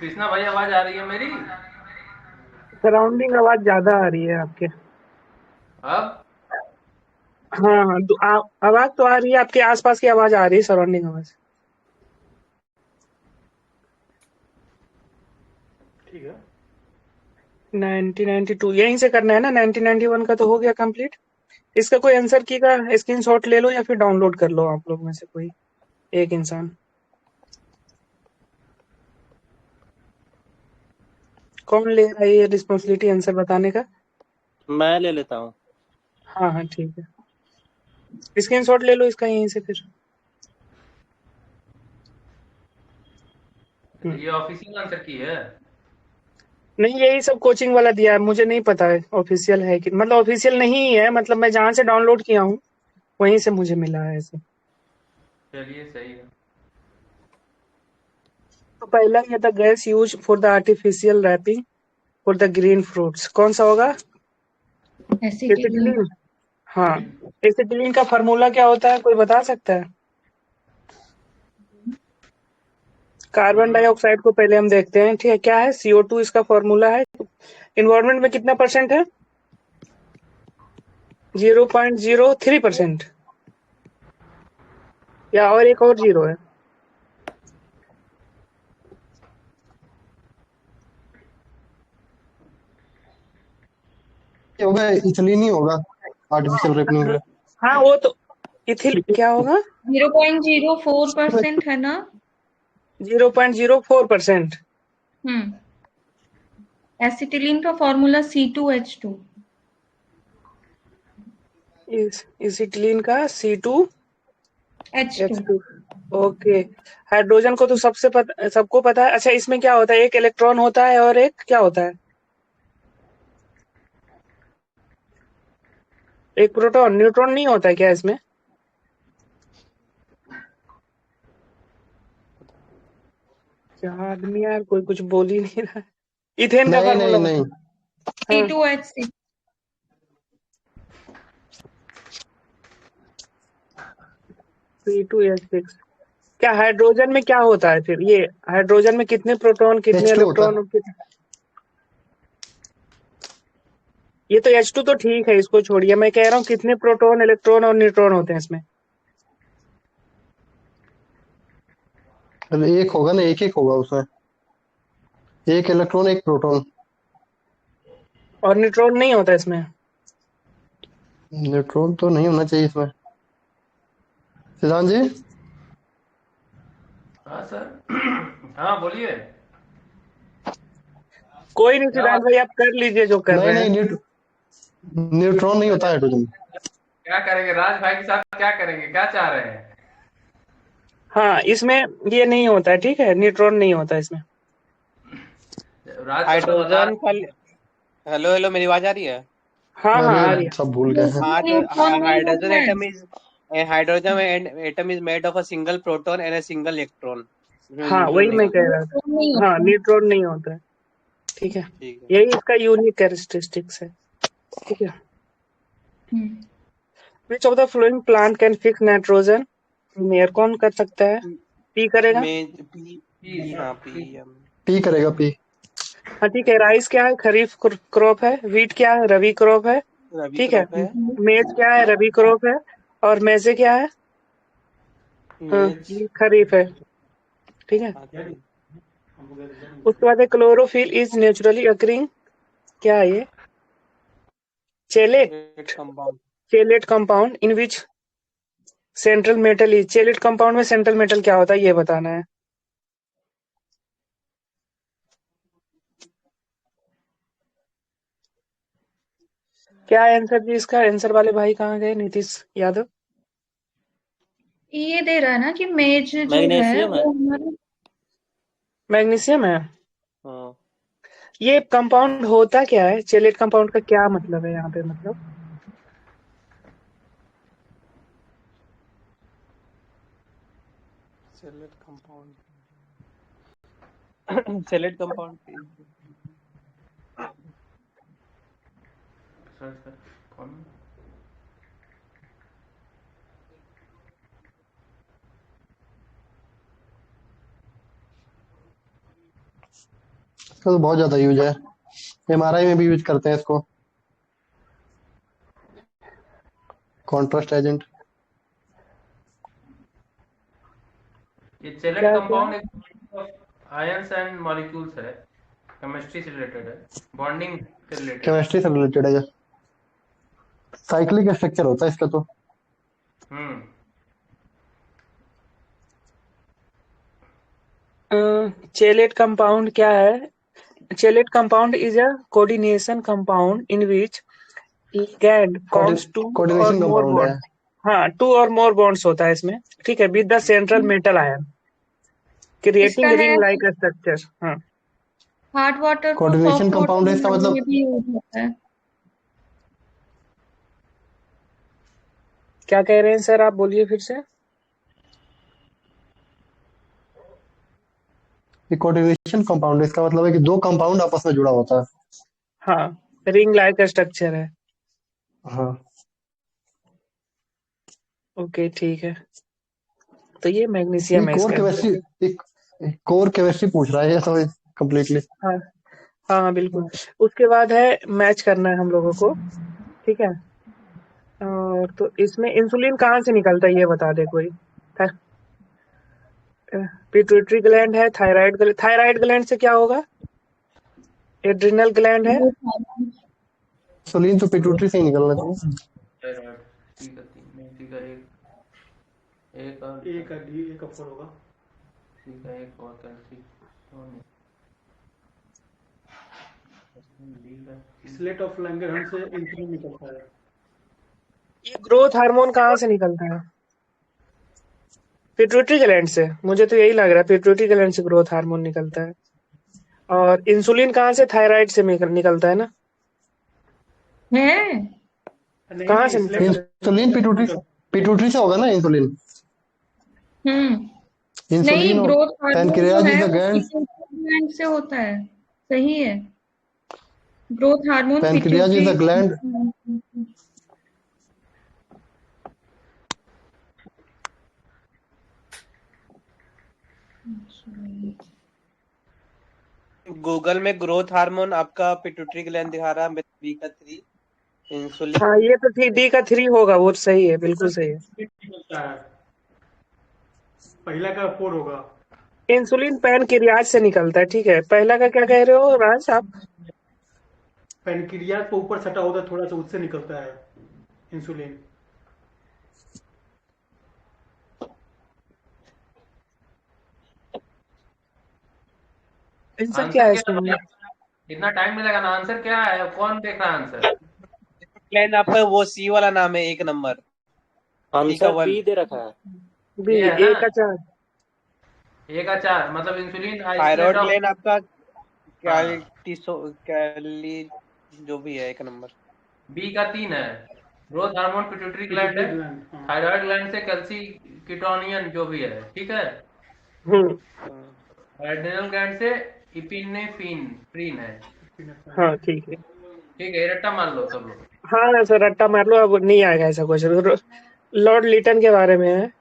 कृष्णा भाई आवाज आ रही है मेरी? सराउंडिंग आवाज ज्यादा आ रही है आपके। अब हाँ हाँ, आवाज तो आ रही है, आपके आसपास की आवाज आ रही है, सराउंडिंग आवाज। ठीक है। 1992 यहीं से करना है ना? 1991 का तो हो गया कंप्लीट। इसका कोई आंसर की का स्क्रीनशॉट ले लो या फिर डाउनलोड कर लो, आप लोग में से कोई एक इंसान। कौन ले रहा है ये रिस्पॉन्सिबिलिटी आंसर बताने का? मैं ले लेता हूँ। हाँ हाँ ठीक है, स्क्रीनशॉट ले लो इसका यहीं से फिर। ये ऑफिशियल आंसर की है। नहीं, यही सब कोचिंग वाला दिया है, मुझे नहीं पता है ऑफिशियल है कि, मतलब ऑफिशियल नहीं है, मतलब मैं जहाँ से डाउनलोड किया हूँ वहीं से मुझे मिला है ऐसे। चलिए सही है। तो पहला ये था, gas use for the artificial ripening for the green fruits, कौन सा होगा? एसिटिलीन। एसिटिलीन। हाँ, एसिटिलीन का फार्मूला क्या होता है, कोई बता सकता है? कार्बन डाइऑक्साइड को पहले हम देखते हैं, ठीक है, क्या है? CO2 इसका फॉर्मूला है। इन्वायरमेंट में कितना परसेंट है? 0.03%, या और एक और जीरो है? ये होगा, इथिलीन ही होगा आर्टिफिशियल रेपनिंग में। हाँ वो तो इथिल क्या होगा? 0.04% है ना? 0.04%। एसिटिलीन का फॉर्मूला C2H2। इसिटिलीन का C2H2। H2। ओके। हाइड्रोजन को तो सबको पता है। अच्छा, इसमें क्या होता है? एक इलेक्ट्रॉन होता है और एक क्या होता है? एक प्रोटॉन। न्यूट्रॉन नहीं होता है क्या इसमें? क्या आदमी यार, कोई कुछ बोल ही नहीं रहा है। इथेन का नहीं नहीं फार्मूला नहीं, बता। हाँ, C2H6। C2H6। क्या हाइड्रोजन में क्या होता है फिर? ये हाइड्रोजन में कितने प्रोटॉन, कितने H2 होता इलेक्ट्रॉन और कितने? ये तो H2 तो ठीक है, इसको छोड़िए, मैं कह रहा हूँ कितने प्रोटॉन, इलेक्ट्रॉन और न्यूट्रॉन होते हैं इसमें? है। एक होगा ना, एक एक होगा उसमें, एक इलेक्ट्रॉन एक प्रोटॉन। और न्यूट्रॉन नहीं होता इसमें? न्यूट्रॉन तो नहीं होना चाहिए इसमें। सिद्धांत जी। हाँ सर। हाँ बोलिए। कोई नहीं क्या सिद्धांत बात? भाई, आप कर लीजिए जो कर नहीं रहे हैं। नहीं, न्यूट्रॉन नहीं होता हाइड्रोजन। क्या करेंगे राज भाई के साथ, क्या करेंगे, क्या चाह रहे हैं? हाँ, इसमें ये नहीं होता है, ठीक है, न्यूट्रॉन नहीं होता इसमें। राज सर तो बता हाइड्रोजन रहे फल। हेलो हेलो, मेरी आवाज आ रही है? हाँ हाँ अरे आ रही है। सब भूल गए हैं। हाँ तो न्यूट्रॉन नहीं हाइड्रोजन होता है। Atom is atom is made of a single proton and a single electron. इसमें हाँ न्यूट्रॉन वही नहीं मैं होता। कह रहा न्यूट्रॉन नहीं था, हाँ होता। न्यूट्रॉन नहीं होता है। ठीक है, ठीक है। यही इसका यूनिक कैरेक्टरिस्टिक्स है। ठीक है। Hmm. Which of the following plant can fix nitrogen? मेयर कौन कर सकता है? पी करेगा। में पी। हैं। पी, हाँ पी। पी करेगा पी। हाँ ठीक है, राइस क्या है? खरीफ क्रॉप है। वीट क्या है? रबी क्रॉप है। रवि ठीक है। क्रॉप है। मेज क्या है? रबी क्रॉप है। और मैसे क्या है? हाँ, मेज। ये खरीफ है। ठीक है। हाँ, खरी। उसके बाद है क्लोरोफिल इज नेचुरली अकरिंग, क्या है ये? Chelate. Chocolate compound. Chelate compound in which central metal is, chelate compound में सेंट्रल मेटल क्या होता है ये बताना है। क्या है आंसर जी इसका? आंसर वाले भाई कहाँ गए? नीतीश यादव। ये दे रहा है ना कि मेज जो है मैग्नीशियम है। वो हमारे। मैग्नीशियम है। हाँ। ये कंपाउंड होता क्या है? चेलेट कंपाउंड का क्या मतलब है यहाँ पे, मतलब? Select compound. Select compound. Sir sir कौन? इसका तो बहुत ज्यादा यूज है, एमआरआई में भी यूज करते हैं इसको, कॉन्ट्रास्ट एजेंट। ये चेलेट क्या क्या कंपाउंड एक आयंस एंड मॉलिक्यूल्स है, केमिस्ट्री से रिलेटेड है, बॉन्डिंग से रिलेटेड है। केमिस्ट्री से रिलेटेड है, साइक्लिक स्ट्रक्चर होता है इसका तो। हम्म चेलेट कंपाउंड क्या है? Chelate compound is a coordination compound in which ligand forms two or coordination more compound है। बॉन्ड। हाँ, 2 और मोर बॉन्ड्स होता है इसमें, ठीक है, with the central metal ion इसका क्रिएटिंग है रिंग लाइक स्ट्रक्चर। हाँ, हार्ड वाटर को कोऑर्डिनेशन सॉफ्ट कंपाउंड है वाटर इसका में मतलब, भी यूज होता है। क्या कह रहे हैं सर, आप बोलिए फिर से। कोऑर्डिनेशन कंपाउंड इसका मतलब है कि दो कंपाउंड आपस में जुड़ा होता है। हाँ, रिंग लाइक स्ट्रक्चर है। हाँ, ओके, ठीक है। तो ये मैग्नीशियम है कोर इसके अंदर। केमिस्ट्री, एक कोर केमिस्ट्री पूछ रहा है ये तो कम्प्लीटली। हाँ हाँ हाँ, बिल्कुल। उसके बाद है मैच करना है हम लोगों को, ठीक है। और तो इसमें इंसुलिन कहाँ से निकलता है ये बता दे कोई। पिट्यूटरी ग्लैंड है, थायराइड ग्लैंड से क्या होगा? एड्रिनल ग्लैंड है। इंसुलिन तो पिट्यूटरी से ही निकलना चाहिए। थायराइड, ठीक है, तीन नहीं, ठीक है, एक और ए का डी ए का 4 होगा। ठीक है, एक और कैल्शियम स्लेट ऑफ लैंगरहैंस से इंसुलिन निकलता है। ये ग्रोथ हार्मोन कहाँ से निकलता है? पिट्यूटरी ग्लैंड से। मुझे तो यही लग रहा है, पिट्यूटरी ग्लैंड से ग्रोथ हार्मोन निकलता है। और इंसुलिन कहाँ से? थायराइड से निकलता है ना। है नहीं कहाँ नहीं, से स्लेट निकलता है? इंसुलिन पिट्यूटरी से होगा ना इंसुलिन। नहीं, इंसुलिन और ग्रोथ हार्मोन जो पैनक्रियाज है इज द वो ग्लैंड, पिट्यूटरी ग्लैंड से होता है। सही है, growth hormone pancreas is the gland. Google में ग्रोथ हार्मोन आपका पिट्यूटरी ग्लैंड दिखा रहा है, बी का 3, इंसुलिन हाँ, ये तो डी का 3 होगा, वो सही है, बिल्कुल सही है। निकलता है, पहला का 4 होगा। इंसुलिन पैनक्रियाज से निकलता है, ठीक है। पहला का क्या कह रहे हो राज आप? पैनक्रियाज को ऊपर सटा होता है थोड़ा सा, उससे निकलता है इंसुलिन। आंसर क्या आंसर है क्या इसमें? है? इतना टाइम मिलेगा ना, आंसर क्या है, कौन देख रहा है आंसर? ग्लैंड आपका वो सी वाला नाम है, 1 नंबर, बी का आंसर 1। बी दे रखा है। बी, ये है ए ना, का 4। ए का 4 मतलब insulin isolate thyroid of. Gland आपका हाँ, कैली जो भी है 1 नंबर। बी का 3 है, ग्रोथ हार्मोन पिट्यूटरी ग्लैंड है, थायराइड ग्लैंड से कैल्सिकिटोनियन जो भी है, ठीक है। एड्रिनल ग्लैंड से इपिनेफ्रीन है। हाँ, ठीक है। ठीक है, ये रट्टा मान लो सब लोग। हाँ सर, रट्टा मार लो, अब नहीं आएगा ऐसा क्वेश्चन। लॉर्ड लिटन के बारे में है।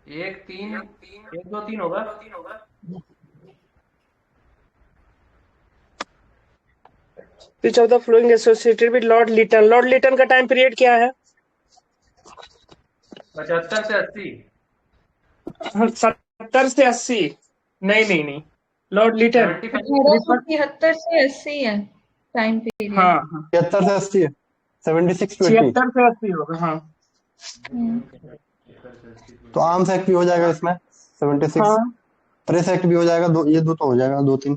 एक 2 3 होगा। Which of the following associated with lord Lytton? Lord Lytton का टाइम पीरियड क्या है? 75 से 80। 70 से 80? नहीं, लॉर्ड लिटन। 1873 से 80 है टाइम पीरियड। हाँ, 76 से 80 है, 76 to 80। 76 से 80 होगा। हाँ तो आर्म्स एक्ट भी हो जाएगा इसमें 76। हाँ। प्रेस एक्ट भी हो जाएगा, दो ये दो तो हो जाएगा, 2 3।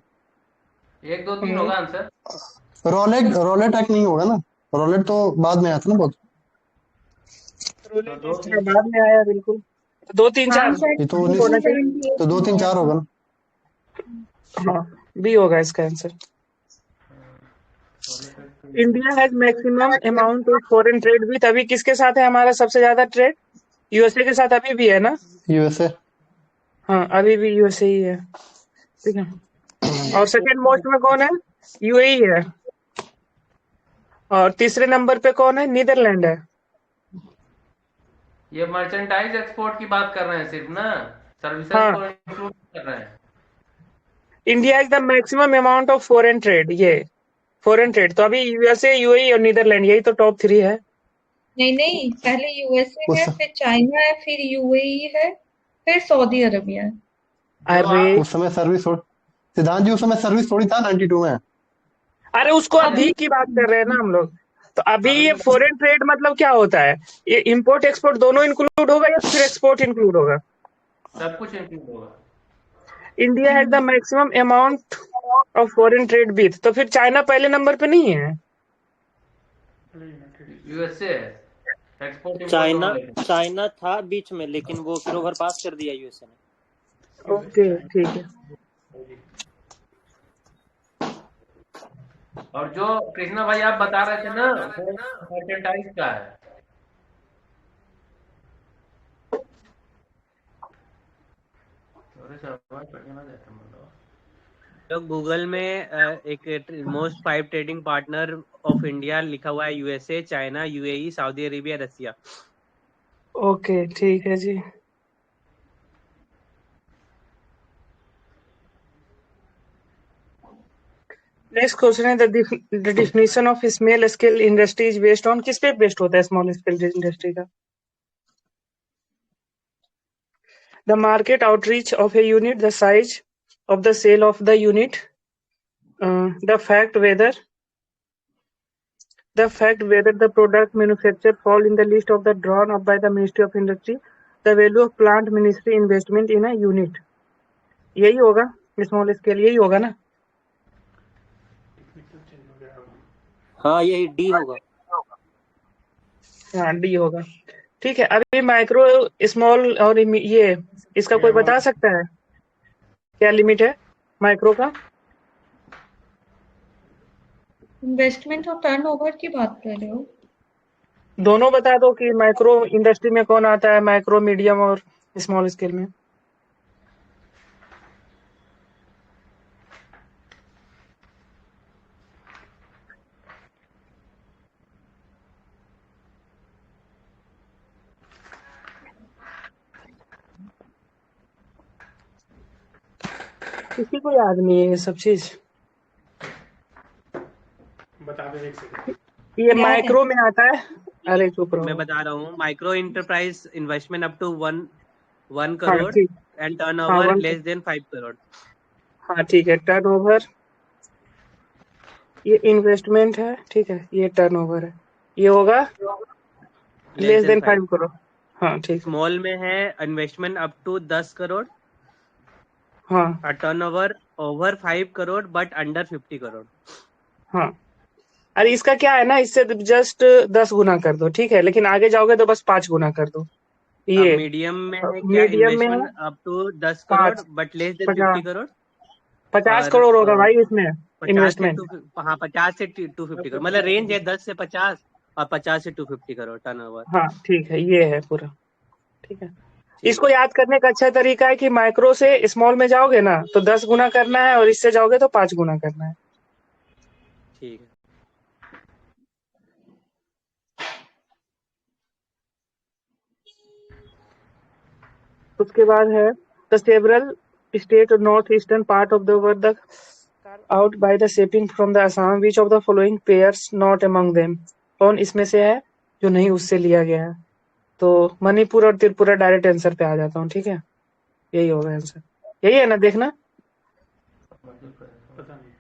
1 2 3 होगा आंसर। रोलेट एक्ट नहीं होगा ना, रोलेट तो बाद में आया था ना बहुत। बाद में आया, बिल्कुल। 2 3 4 ये तो 19, तो 2 3 4 होगा ना। हाँ, बी होगा इसका answer. India has maximum amount of foreign trade with, अभी किसके साथ है हमारा सबसे ज्यादा ट्रेड? यूएसए के साथ अभी भी है ना? यूएसए। हाँ, अभी भी यूएसए ही है, ठीक है। और सेकंड मोस्ट में कौन है? यूएई है। और तीसरे नंबर पे कौन है? नीदरलैंड है। ये मर्चेंटाइज एक्सपोर्ट की बात कर रहे हैं सिर्फ ना, सर्विसेज हाँ, को इंक्लूड कर रहे हैं। India is the maximum amount of foreign trade. ये फॉरेन ट्रेड तो अभी यूएसए, यूएई और नीदरलैंड, यही तो टॉप 3 है। नहीं नहीं, पहले यूएसए उस है, फिर चाइना है, फिर यूएई है, फिर सऊदी अरबिया है। जो अरे आप उस समय सर्विस सिद्धांत जी, उस समय सर्विस थोड़ी था 92 में। अरे उसको अभी की बात कर रहे हैं ना हम लोग। तो अभी ये फॉरेन ट्रेड मतलब क्या होता है? ये इंपोर्ट एक्सपोर्ट दोनों इंक्लूड होगा या फिर एक्सपोर्ट इंक्लूड होगा? सब कुछ इंक्लूड होगा। India has the maximum amount of foreign trade with, तो फिर चाइना पहले नंबर पे नहीं है? यूएसए है एक्सपोर्ट इंपोर्ट चाइना दोनों लेते हैं। चाइना था बीच में, लेकिन वो फिर ओवरपास कर दिया यूएसए ने। ओके ठीक है। और जो कृष्णा भाई आप बता रहे थे ना, वो मर्चेंटाइज का है। तो गूगल में एक most 5 trading partner of India लिखा हुआ है, USA, China, UAE, Saudi Arabia, Russia. Okay ठीक है जी। नेक्स्ट क्वेश्चन है the definition of small scale industry is based on, किस पे बेस्ड होता है स्मॉल स्केल इंडस्ट्री का? The market outreach of a unit, the size of the sale of the unit, the fact whether the product manufactured fall in the list of the drawn up by the Ministry of Industry, the value of plant ministry investment in a unit। यही होगा small scale, यही होगा ना? हाँ, यही D होगा। हाँ D होगा। ठीक है, अभी माइक्रो स्मॉल और ये इसका कोई बता सकता है क्या लिमिट है माइक्रो का? इन्वेस्टमेंट और टर्नओवर की बात कर रहे हो? दोनों बता दो कि माइक्रो इंडस्ट्री में कौन आता है, माइक्रो, मीडियम और स्मॉल स्केल में। किसी को याद नहीं है ये सब चीज? बता दे एक सेकंड। ये याद है। माइक्रो में आता है। अरे चुप मैं रहो। बता रहा हूँ, micro enterprise investment up to 1 हाँ करोड़ ठीक। एंड हाँ टर्नओवर लेस देन 5 करोड़। हाँ ठीक है, टर्नओवर ये इन्वेस्टमेंट है, ठीक है, ये टर्नओवर है, ये होगा लेस देन 5 करोड़। हाँ ठीक। स्मॉल में है इन्वेस्टमेंट अप टू 10 करोड़, हाँ turnover over 5 crore but under 50 crore. हाँ। अरे इसका क्या है ना, इससे जस्ट 10 गुना कर दो, ठीक है, लेकिन आगे जाओगे तो बस 5 गुना कर दो। ये मीडियम में है क्या? मीडियम में है investment up to 10 crore 5, but less than 50 50 crore. 50 और, करोड़ होगा भाई इसमें 50 से इन्वेस्टमेंट। 50 से 250 करोड़, मतलब रेंज है 10 से 50 और 50 से 250 करोड़ टर्नओवर। हाँ ठीक है, ये है पूरा। ठीक है, इसको याद करने का अच्छा तरीका है कि माइक्रो से स्मॉल में जाओगे ना तो 10 गुना करना है, और इससे जाओगे तो 5 गुना करना है। ठीक है। उसके बाद है the several state north eastern part of the world the out by the shaping from the Assam, which of the following pairs not among them. कौन इसमें से है जो नहीं उससे लिया गया है? तो मणिपुर और त्रिपुरा, डायरेक्ट आंसर पे आ जाता हूँ, ठीक है, यही होगा आंसर, यही है ना, देखना। पता नहीं।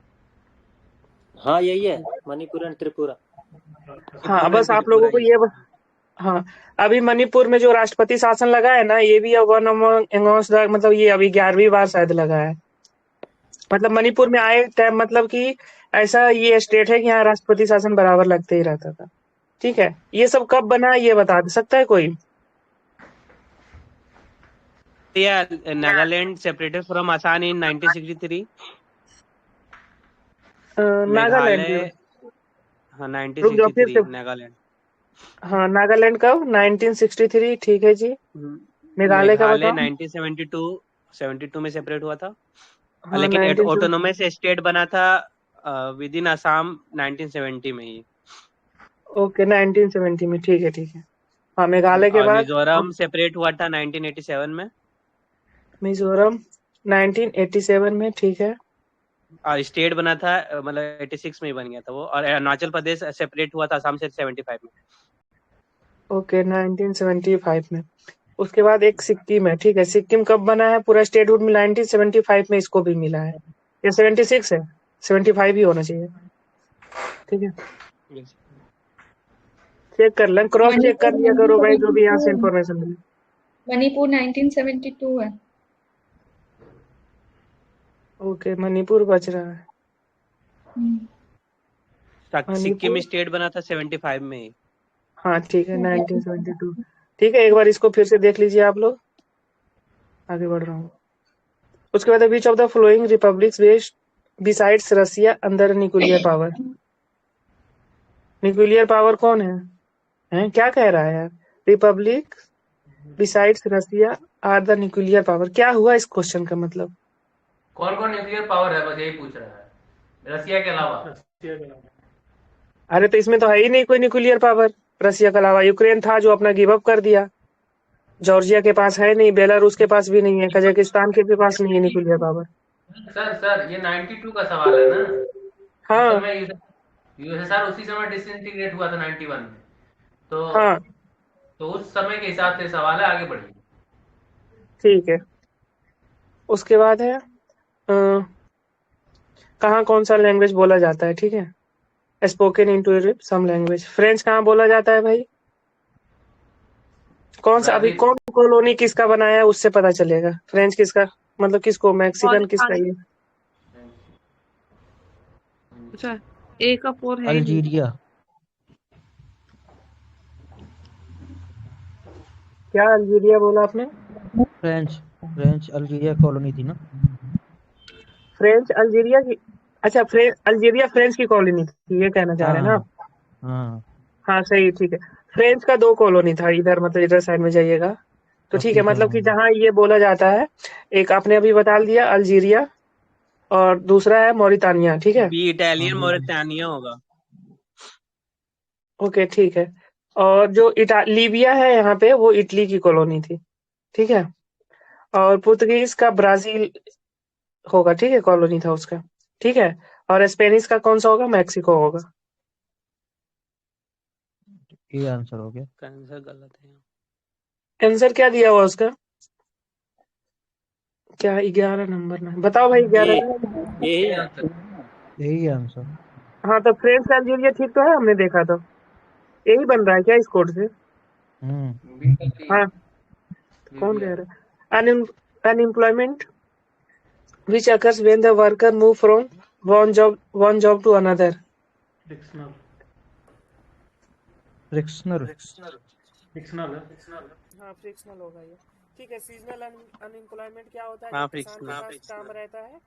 हाँ, यही है, मणिपुर एंड त्रिपुरा। हाँ बस आप लोगों को ये हाँ, अभी मणिपुर में जो राष्ट्रपति शासन लगा है ना, ये भी वन अमंगस्ट द, मतलब ये अभी 11वीं बार शायद लगा है। मतलब मणिपुर में आए टाइम, मतलब कि ऐसा ये स्टेट है कि यहाँ राष्ट्रपति शासन बराबर लगते ही रहता था। ठीक है, ये सब कब बना ये बता सकता है कोई? नागालैंड सेपरेटेड फ्रॉम आसाम इन 1963। नागालैंड। हाँ, रुक जाओ फिर 1963 से। नागालैंड। हाँ नागालैंड कब? 1963, ठीक है जी। मेघालय का बताओ। 1972 में सेपरेट हुआ था। हाँ, लेकिन 1970 ऑटोनोमस स्टेट बना था विद इन असम 1970 में ही। ओके 1970 में, ठीक है ठीक है। हाँ मेघालय के और बाद मिजोरम सेपरेट हुआ था 1987 में। मिजोरम 1987 में, ठीक है। और स्टेट बना था मतलब 86 में ही बन गया था वो। और अरुणाचल प्रदेश सेपरेट हुआ था असम से 75 में। ओके 1975 में। उसके बाद एक सिक्किम है, ठीक है। सिक्किम कब बना है पूरा स्टेटहुड में? 1975 में इसको भी मिला है। ये 76 है, 75 ही होना चाहिए, ठीक है। चेक कर लें, क्रॉस चेक कर लिया करो भाई, जो भी यहाँ से इंफॉर्मेशन मिले। मणिपुर 1972 है। ओके मणिपुर बच रहा है। सिक्किम मणिपुर, स्टेट बना था 75 में ही। हाँ ठीक है 1972, ठीक है। एक बार इसको फिर से देख लीजिए आप लोग, आगे बढ़ रहा हूँ। उसके बाद which of the following republics based besides Russia under nuclear power? Nuclear power कौन है? हैं क्या कह रहा है यार? Republic besides Russia are the nuclear power, क्या हुआ इस क्वेश्चन का मतलब? कौन कौन न्यूक्लियर पावर है, बस यही पूछ रहा है, रसिया के अलावा। रसिया के अलावा। अरे तो इसमें तो है ही नहीं कोई न्यूक्लियर पावर रसिया के अलावा। यूक्रेन था जो अपना गिव अप कर दिया, जॉर्जिया के पास है नहीं, बेलारूस के पास भी नहीं है, कजाकिस्तान के भी पास नहीं है न्यूक्लियर पावर। सर ये 92 का सवाल है ना। हाँ उस समय यूएसएसआर उसी समय डिसइंटीग्रेट हुआ था 91 में। हाँ तो उस समय के हिसाब से सवाल है, आगे बढ़िए। ठीक है। उसके बाद है कहाँ कौन सा लैंग्वेज बोला जाता है, ठीक है। Spoken in Europe some language. French कहाँ बोला जाता है भाई? कौन सा अभी ब्राजील। कौन कॉलोनी किसका बनाया है उससे पता चलेगा। फ्रेंच किसका, मतलब किसको, मैक्सिकन किसका ये? अच्छा, ए का 4 है ही नहीं। अल्जीरिया। क्या अल्जीरिया बोला आपने? फ्रेंच फ्रेंच अल्जीरिया कॉलोनी थी ना। फ्रेंच अल्जीरिया की, अच्छा अल्जीरिया फ्रेंच की कॉलोनी थी, ये कहना चाह रहे हैं ना हाँ आप? हाँ। हाँ सही, ठीक है। फ्रेंच का 2 कॉलोनी था इधर, मतलब इधर साइड में जाइएगा तो ठीक है। अफ्रीका मतलब कि में। जहाँ ये बोला जाता है, एक आपने अभी बता दिया अल्जीरिया, और दूसरा है मॉरिटानिया, ठीक है। बी इटालियन हाँ मोरिटानिया होगा। ओके ठीक है। और जो लीबिया है यहाँ पे, वो इटली की कॉलोनी थी, ठीक है। और पुर्तगीज का ब्राजील होगा, ठीक है, कॉलोनी था उसका, ठीक है। और स्पेनिश का कौन सा होगा? मैक्सिको होगा। ये आंसर हो गया। आंसर गलत है। आंसर क्या दिया हुआ उसका? क्या 11 नंबर ना बताओ भाई, 11 यही आंसर। यही आंसर। हाँ तो फ्रेंच का अल्जीरिया ठीक तो है, हमने देखा तो यही बन रहा है क्या इस कोड से? बी का सी, हाँ कौन लीबिया। कह रहा है? Unemployment which occurs when the worker move from one job to another? Frictional. Frictional. Frictional है। हाँ फ्रिक्शनल होगा ये, ठीक है। सीजनल अनएम्प्लॉयमेंट क्या होता है? हाँ, जब किसान के फ्रिक्शनल। पास काम रहता है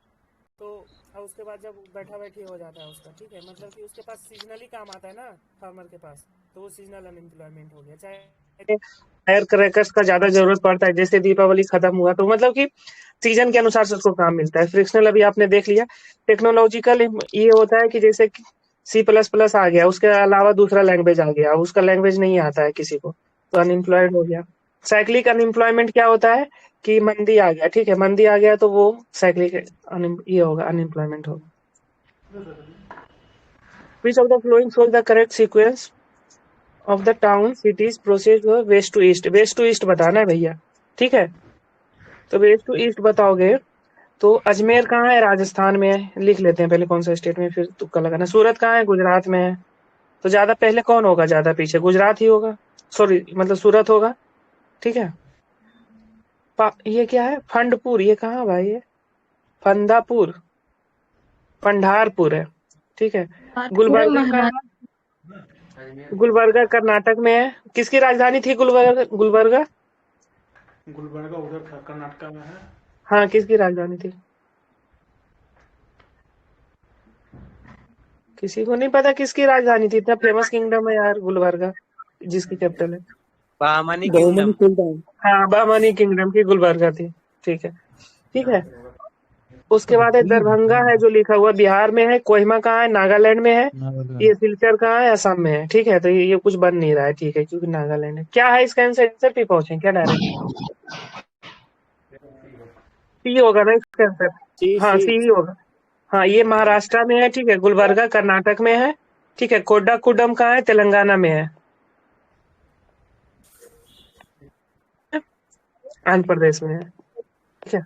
तो उसके बाद जब बैठा बैठी हो जाता है उसका, ठीक है, मतलब कि उसके पास सीजनली काम आता है ना फार्मर के पास, तो वो सीजनल अनएम्प्लॉयमेंट हो गया। चाहे फायर क्रैकर्स का ज्यादा जरूरत पड़ता है, जैसे दीपावली खत्म हुआ तो मतलब कि सीजन के अनुसार से उसको काम मिलता है। फ्रिक्शनल अभी आपने देख लिया। टेक्नोलॉजिकल ये होता है कि जैसे C++ आ गया, उसके अलावा दूसरा लैंग्वेज आ गया, उसका लैंग्वेज नहीं आता है किसी को, तो अनएम्प्लॉयड हो गया। साइक्लिक अनएम्प्लॉयमेंट क्या होता है कि मंदी आ गया, ठीक है, मंदी आ गया तो वो साइक्लिक ये होगा, अनएम्प्लॉयमेंट होगा। Which of the following shows the correct sequence of the town cities process west to east? West to east बताना है भैया, ठीक है। तो वेस्ट टू ईस्ट बताओगे तो अजमेर कहाँ है? राजस्थान में है। लिख लेते हैं पहले कौन सा स्टेट में, फिर तुक्का लगाना। सूरत कहाँ है? गुजरात में है। तो ज्यादा पहले कौन होगा? ज्यादा पीछे गुजरात ही होगा, सॉरी मतलब सूरत होगा, ठीक है। ये क्या है? फंडपुर, ये कहाँ भाई? ये फंदापुर, पंढारपुर है, ठीक है। गुलबर्गा कहाँ है? गुलबर्गा कर्नाटक में है। किसकी राजधानी थी गुलबर्गा? गुलबर्गा उधर था, कर्नाटक में है। हाँ किसकी राजधानी थी? किसी को नहीं पता किसकी राजधानी थी? इतना फेमस किंगडम है यार गुलबर्गा, जिसकी कैपिटल है बहामनी किंगडम। हाँ, बहमनी किंगडम की गुलबर्गा थी, ठीक है ठीक है। उसके बाद है दरभंगा है जो लिखा हुआ बिहार में है, कोहिमा कहाँ है, नागालैंड में है, नागालैंड। ये सिलचर कहाँ है, असम में है। ठीक है, तो ये कुछ बन नहीं रहा है, ठीक है, क्योंकि नागालैंड है। क्या है इसका आंसर पे पहुंचे क्या डायरेक्ट? सी होगा ना इसका आंसर? सी हाँ, सी सी ही होगा। हाँ, ये महाराष्ट्र में है, ठीक है, गुलबर्गा कर्नाटक में है, ठीक है, कोड्डाकुडम कहाँ है, तेलंगाना में है, आंध्र प्रदेश में है। ठीक है,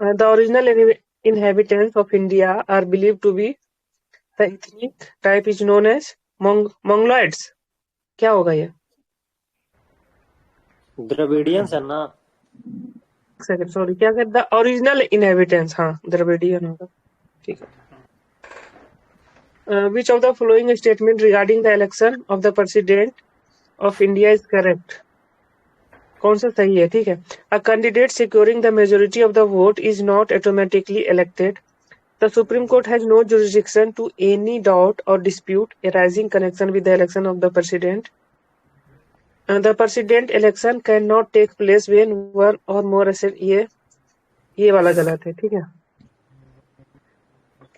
the original inhabitants of India are believed to be the ethnic type is known as Mongoloids. क्या होगा ये? द्रविडियंस है ना। सेकंड, सॉरी, क्या कहते? the original inhabitants, हाँ, द्रविडियन होगा। ठीक है। Which of the following statement regarding the election of the president of India is correct? कौन सा सही है? ठीक है। A candidate securing the majority of the vote is not automatically elected. The Supreme Court has no jurisdiction to any doubt or dispute arising connection with the election of the president. The president election cannot take place when one or more ये वाला गलत है। ठीक है।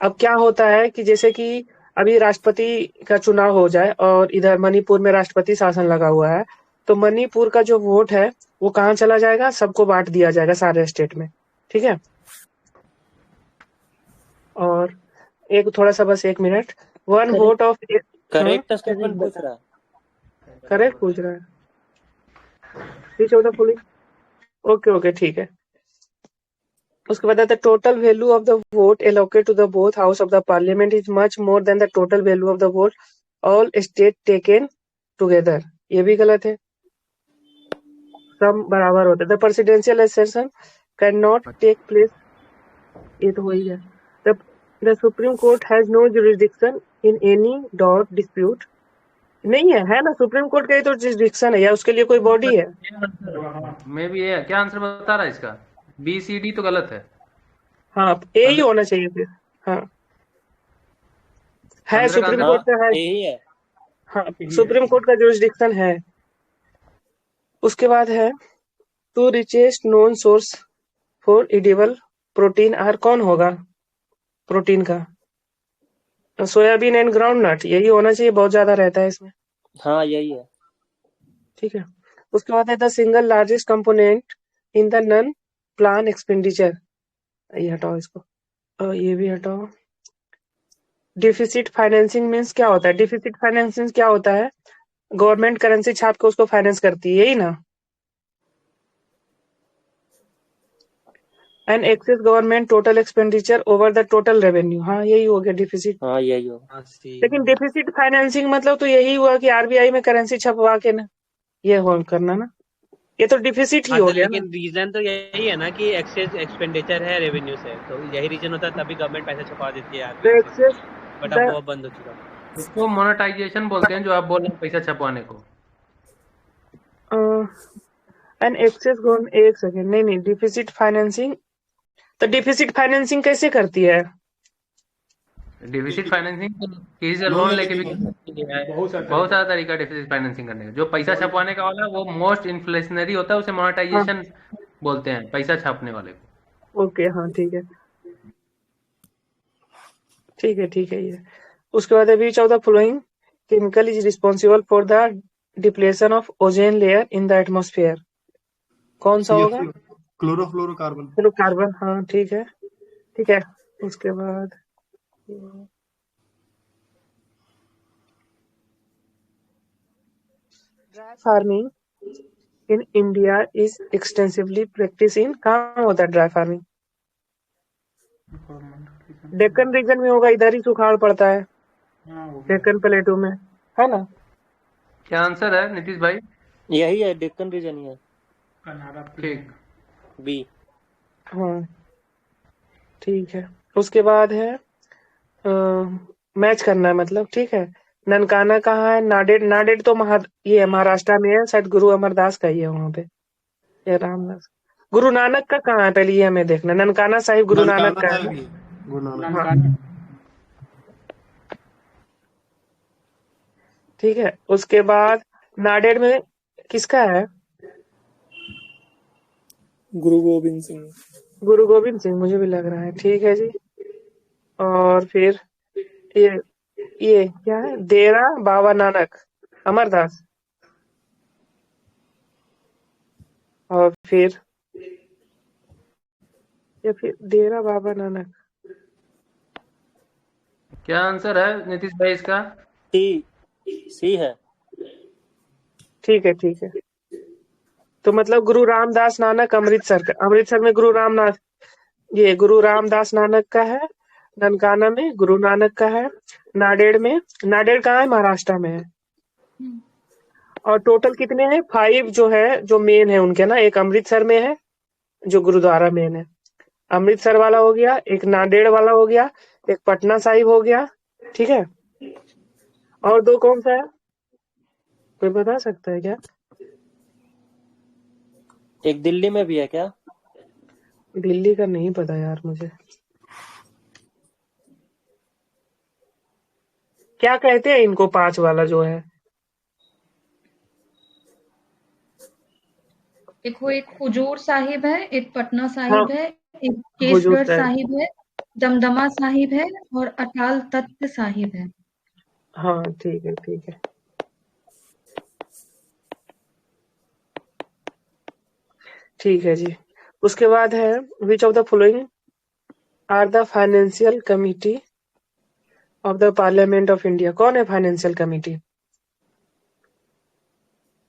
अब क्या होता है कि जैसे कि अभी राष्ट्रपति का चुनाव हो जाए और इधर मणिपुर में राष्ट्रपति शासन लगा हुआ है, तो मणिपुर का जो वोट है वो कहाँ चला जाएगा? सबको बांट दिया जाएगा सारे स्टेट में। ठीक है। और एक थोड़ा सा बस 1 minute, one vote of correct statement पूछ रहा है। करेक्ट पूछ रहा है। ओके, ठीक है। उसके बाद total value of the vote allocate to the both house of the parliament is much more than the total value of the vote all state taken together. ये भी गलत है, सब बराबर होते हैं। The presidential election can not take place, ये तो हो ही गया। The supreme court has no jurisdiction in any dot dispute, नहीं है ना? सुप्रीम कोर्ट का ही तो जुरिसडिक्शन है या उसके लिए कोई बॉडी है? मैं भी ये क्या आंसर बता रहा है इसका? बी सी डी तो गलत है। हाँ, ए ही होना चाहिए फिर। हाँ है, सुप्रीम कोर्ट का है, यही है। हाँ, सुप्रीम कोर्ट का जुरिसडिक्शन है। उसके बाद है two richest known source for edible protein are, कौन होगा प्रोटीन का? सोयाबीन एंड ग्राउंड नट, यही होना चाहिए, बहुत ज्यादा रहता है इसमें। हाँ यही है। ठीक है। उसके बाद है the single largest component in the non plan expenditure, ये हटाओ इसको, ये भी हटाओ। डिफिसिट फाइनेंसिंग मीन्स क्या होता है? डिफिसिट फाइनेंसिंग क्या होता है? गवर्नमेंट करेंसी छाप के उसको फाइनेंस करती है, यही ना? And excess government total expenditure over the total revenue, हाँ यही हो गया डिफिसिट। हाँ यही हो। लेकिन डिफिसिट फाइनेंसिंग मतलब तो यही हुआ कि आरबीआई में करेंसी छपवा के ना ये हो करना ना, ये तो डिफिसिट ही हो गया। लेकिन रीजन तो यही है ना कि एक्सेस एक्सपेंडिचर है रेवेन्यू से, तो यही रीजन होता है, तभी गवर्नमेंट पैसे छुपा देती है यार। बट अब वो बंद हो चुका। इसको मोनेटाइजेशन बोलते हैं, जो आप बोल रहे हैं पैसा छपवाने को। एंड एक्सेस गवर्नमेंट, एक सेकंड, नहीं डिफिसिट फाइनेंसिंग, तो डिफिसिट फाइनेंसिंग कैसे करती है? डिफिसिट फाइनेंसिंग किसी से लोन लेके भी कर सकती है, बहुत सारा तरीका डिफिसिट फाइनेंसिंग करने का। जो पैसा छपवाने का वाला वो मोस्ट इन्फ्लेशनरी होता है, उसे मोनेटाइजेशन बोलते हैं, पैसा छापने वाले को। ओके, हाँ ठीक है ये। उसके बाद which of the following chemical is responsible for the depletion of ozone layer in the atmosphere, कौन सा होगा? क्लोरोफ्लोरोकार्बन, हाँ ठीक है। उसके बाद dry farming in India is extensively practice in, कहाँ होता है ड्राई फार्मिंग? डेक्कन रीजन में होगा, इधर ही सुखाड़ पड़ता है, डेक्कन प्लेटू में, है ना? क्या आंसर है नीतीश भाई? यही है, डेक्कन रीजन ही है। ठीक, बी। हाँ ठीक है। उसके बाद है मैच करना है मतलब, ठीक है। ननकाना कहाँ है? नाडेड तो ये महाराष्ट्र में है, शायद गुरु अमरदास का ही है वहां पे, या रामदास। गुरु नानक का कहाँ है पहले ये हमें देखना। ननकाना साहिब गुरु नानक का है। ठीक है। उसके बाद नाडेड में किसका है? गुरु गोविंद सिंह। गुरु गोविंद सिंह, मुझे भी लग रहा है। ठीक है जी। और फिर ये ये क्या है? डेरा बाबा नानक अमरदास। और फिर या फिर डेरा बाबा नानक। क्या आंसर है नीतीश भाई इसका? सी है। ठीक है, ठीक है। तो मतलब गुरु रामदास नानक अमृतसर का, अमृतसर में गुरु रामनाथ, ये गुरु रामदास नानक का है। ननकाना में गुरु नानक का है। नांदेड़ में, नांदेड़ कहाँ है? महाराष्ट्र में है। और टोटल कितने हैं? 5 जो है, जो मेन है उनके ना, एक अमृतसर में है जो गुरुद्वारा मेन है, अमृतसर वाला हो गया, एक नांदेड़ वाला हो गया, एक पटना साहिब हो गया। ठीक है। और 2 कौन सा है? कोई बता सकता है क्या? एक दिल्ली में भी है क्या? दिल्ली का नहीं पता यार मुझे। क्या कहते हैं इनको 5 वाला जो है? देखो, एक हुजूर साहिब है, एक पटना हाँ, साहिब है, एक हुजूर केसगढ़ साहिब। साहिब है, दमदमा साहिब है और अकाल तख्त साहिब है। हाँ, ठीक है, ठीक है। ठीक है जी। उसके बाद है which of the following are the financial committee of the parliament of India. कौन है फाइनेंशियल कमिटी?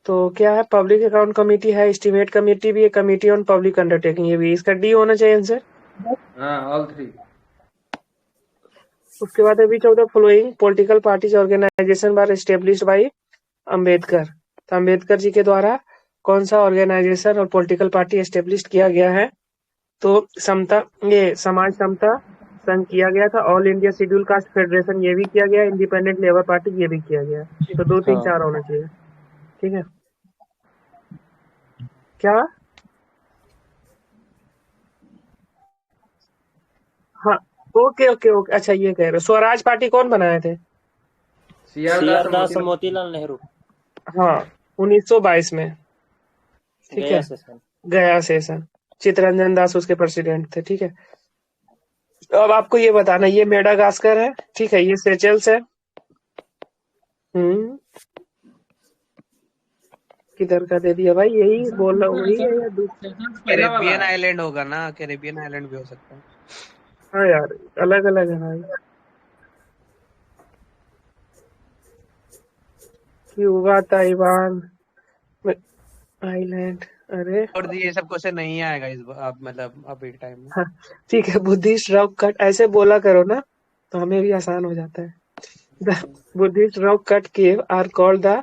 तो क्या है? पब्लिक अकाउंट कमेटी है, एस्टीमेट कमेटी भी है, कमेटी ऑन पब्लिक अंडरटेकिंग ये भी। इसका डी होना चाहिए आंसर। हाँ, ऑल 3। उसके बाद है which of the following political parties organisation were established by Ambedkar. तो अंबेडकर जी के द्वारा कौन सा ऑर्गेनाइजेशन और पॉलिटिकल पार्टी एस्टेब्लिश किया गया है? तो समता, ये समाज समता संघ किया गया था। All India schedule caste federation ये भी किया गया। इंडिपेंडेंट लेबर पार्टी ये भी किया गया। तो 2 3 हाँ 4 होना चाहिए। ठीक है। क्या? हाँ, ओके ओके ओके। अच्छा, ये कह रहे हो स्वराज पार्टी कौन बनाए थे? सीआर सीआर दास दास और और मोतीलाल नेहरू। हाँ, 1922 में। ठीक गया है। सेशन। गया सेशन। चित्तरंजन दास उसके प्रेसिडेंट थे। ठीक है। तो अब आपको ये बताना, ये मेडागास्कर है। ठीक है। ये सेचेल्स है। हम्म किधर का दे दिया भाई? यही बोल रहा हूँ, वही है या पहला वाला कैरेबियन है। आइलैंड होगा ना, कैरेबियन आइलैंड भी हो सकता है। हाँ यार, अलग अलग है भाई। Cuba, Taiwan, island. अरे और ये सब क्वेश्चन नहीं आएगा इस बार, अब मतलब अभी के टाइम में। हाँ, ठीक है। बुद्धिस्ट रॉक कट ऐसे बोला करो ना, तो हमें भी आसान हो जाता है। The Buddhist rock cut cave are called the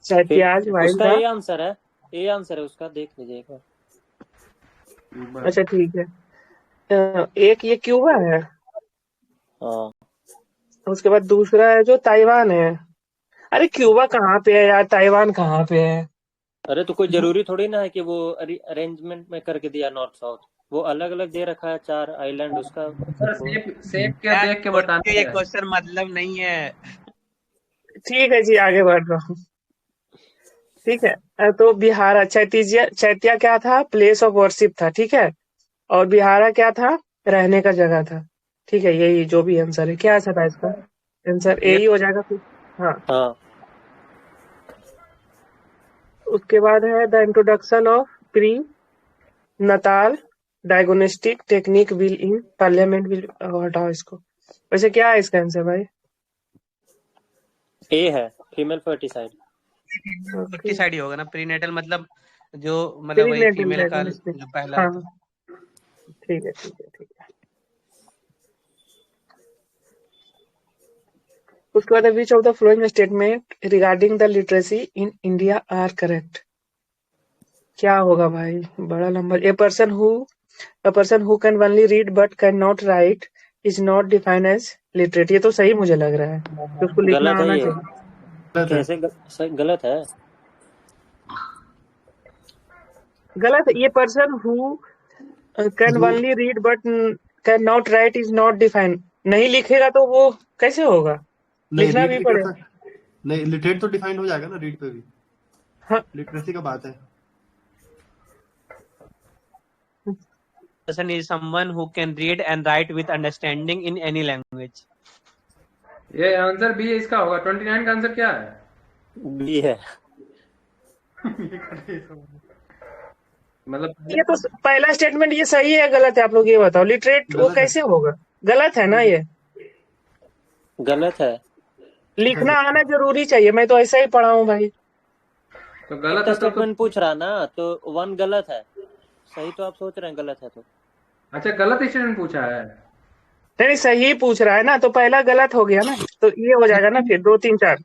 फिर चैत्याज वाइल उसका द। ए आंसर है। ए आंसर है उसका, देख लीजिए एक बार। अच्छा, ठीक है। एक ये क्यूबा है, हाँ, उसके बाद दूसरा है जो ताइवान है। अरे क्यूबा कहाँ पे है यार? ताइवान कहाँ पे है? अरे तो कोई जरूरी थोड़ी ना है कि वो अरेंजमेंट में करके दिया नॉर्थ साउथ। वो अलग अलग दे रखा है 4 आइलैंड उसका सर देखो। सेब के यार देख के सोच बताना के ये है। क्वेश्चन मतलब नहीं है। ठीक है जी, आगे बढ़ रहा हूँ। ठीक है। तो बिहारा चैत्या क्या था? प्लेस ऑफ वर्शिप था। ठीक है। और बिहारा क्या था? रहने का जगह था। ठीक है। यही जो भी आंसर है, क्या आंसर था इसका? आंसर ए ये ही हो जाएगा फिर। हाँ। हाँ, उसके बाद है the introduction of pre Natal diagnostic technique will in parliament will. हटाओ इसको। वैसे क्या है इसका आंसर भाई? ए है, फीमेल फर्टिसाइड। ओके। साइड ही होगा ना, प्रीनेटल मतलब जो मतलब प्री वही नेटल फीमेल का डायग्नोस्टिक। जो पहला हाँ, होता है। ठीक है, ठीक है, ठीक है। उसके बाद which of the following statement regarding the literacy in India are correct. क्या होगा भाई? बड़ा number. A person who can only read but cannot write is not defined as literate। ये तो सही मुझे लग रहा है कि उसको लिखना गलत है आना ये। चाहिए। कैसे गलत है? गलत है। ये पर्सन हु कैन जो only read but can not right is not defined. नहीं लिखेगा तो वो कैसे होगा? नहीं, लिखना रीड भी लिटरेट पड़ेगा। नहीं, लिटरेट तो डिफाइंड हो जाएगा ना रीड पे भी। हाँ, लिटरेसी का बात है। person is someone who can read and write with understanding in any language. ये आंसर बी इसका होगा। 29 का आंसर क्या है? बी है। मतलब ये तो पहला स्टेटमेंट ये सही है गलत है, आप लोग ये बताओ। लिटरेट वो कैसे होगा? गलत है ना ये? गलत है। लिखना आना जरूरी चाहिए, मैं तो ऐसा ही पढ़ा हूँ भाई। तो गलत इतना है स्टेटमेंट पूछ रहा ना, तो 1 गलत है। सही तो आप सोच रहे हैं गलत है तो। अच्छा गलत स्टेटमेंट पूछा है। नहीं सही पूछ रहा है ना, तो पहला गलत हो गया ना, तो ये हो जाएगा ना फिर 2 3 4।